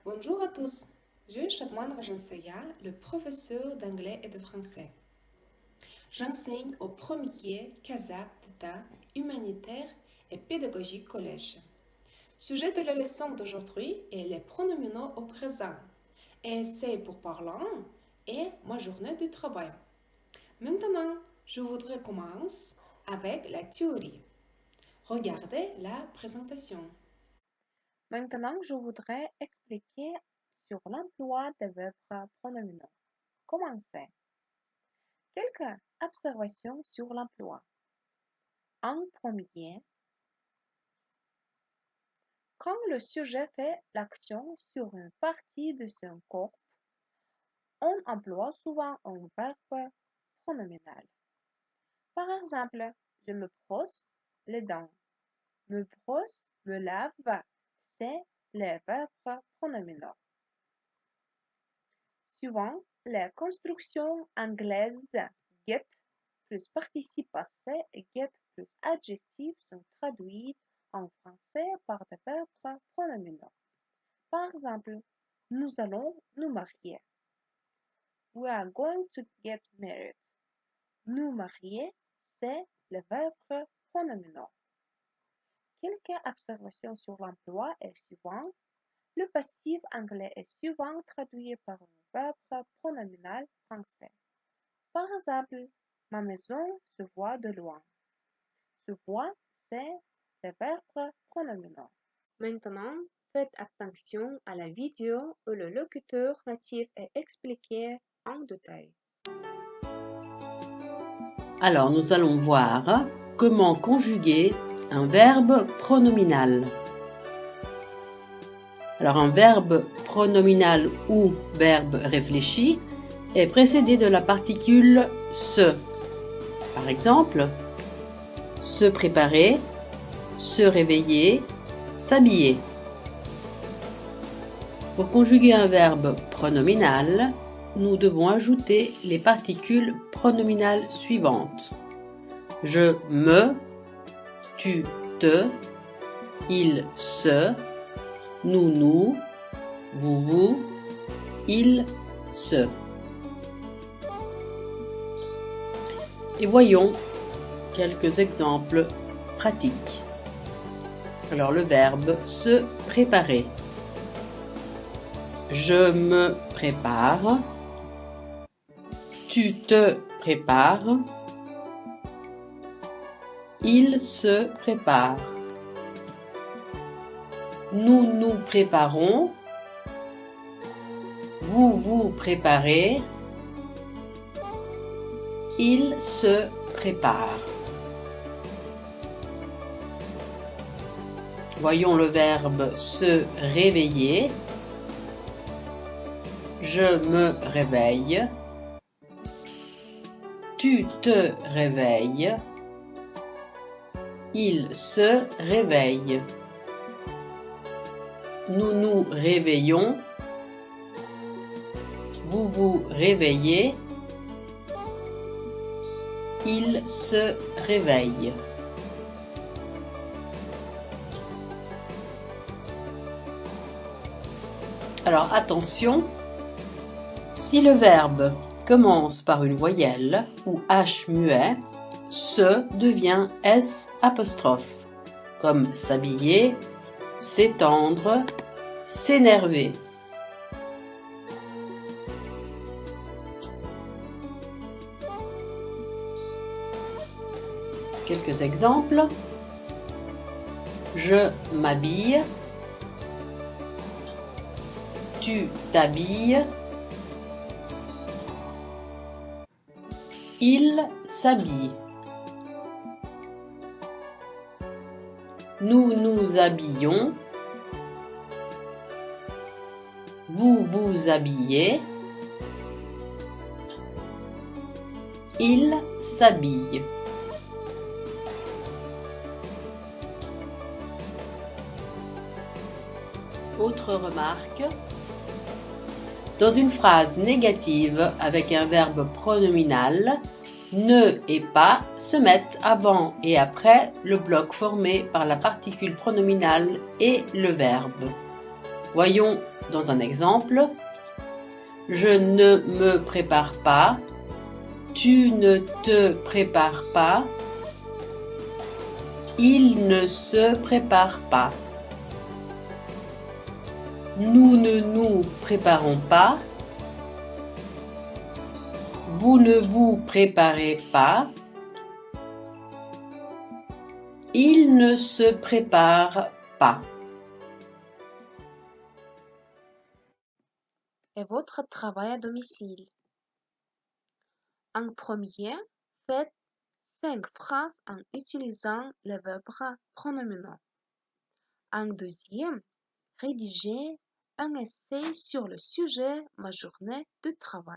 Bonjour à tous, je suis Chatman Rajansaya, le professeur d'anglais et de français. J'enseigne au premier Kazakh d'État humanitaire et pédagogique collège. Sujet de la leçon d'aujourd'hui est les pronominaux au présent, et c'est pour parlant et ma journée de travail. Maintenant, je voudrais commencer avec la théorie. Regardez la présentation. Maintenant, je voudrais expliquer sur l'emploi des verbes pronominaux. Commencez. Quelques observations sur l'emploi. En premier, quand le sujet fait l'action sur une partie de son corps, on emploie souvent un verbe pronominal. Par exemple, je me brosse les dents. Me brosse, me lave, c'est les verbes pronominaux. Suivant la construction anglaise, get plus participe passé et get plus adjectif sont traduits en français par des verbes pronominaux. Par exemple, nous allons nous marier. We are going to get married. Nous marier, c'est le verbe pronominaux. Quelques observations sur l'emploi est suivant. Le passif anglais est souvent traduit par un verbe pronominal français. Par exemple, ma maison se voit de loin. Se voit, c'est le verbe pronominal. Maintenant, faites attention à la vidéo où le locuteur natif est expliqué en détail. Alors, nous allons voir comment conjuguer un verbe pronominal. Alors, un verbe pronominal ou verbe réfléchi est précédé de la particule se. Par exemple, se préparer, se réveiller, s'habiller. Pour conjuguer un verbe pronominal, nous devons ajouter les particules pronominales suivantes. Je me, tu te, il se, nous, vous, il se. Et voyons quelques exemples pratiques. Alors le verbe se préparer. Je me prépare. Tu te prépares. Il se prépare. Nous nous préparons. Vous vous préparez. Il se prépare. Voyons le verbe se réveiller. Je me réveille. Tu te réveilles. Il se réveille. Nous nous réveillons. Vous vous réveillez. Il se réveille. Alors attention, si le verbe commence par une voyelle ou H muet, se devient S apostrophe, comme s'habiller, s'étendre, s'énerver. Quelques exemples. Je m'habille. Tu t'habilles. Il s'habille. Nous nous habillons. Vous vous habillez. Il s'habille. Autre remarque. Dans une phrase négative avec un verbe pronominal, ne et pas se mettent avant et après le bloc formé par la particule pronominale et le verbe. Voyons dans un exemple. Je ne me prépare pas. Tu ne te prépares pas. Il ne se prépare pas. Nous ne nous préparons pas. Vous ne vous préparez pas. Il ne se prépare pas. Et votre travail à domicile. En premier, faites 5 phrases en utilisant les verbes pronominaux. En deuxième, rédigez un essai sur le sujet ma journée de travail.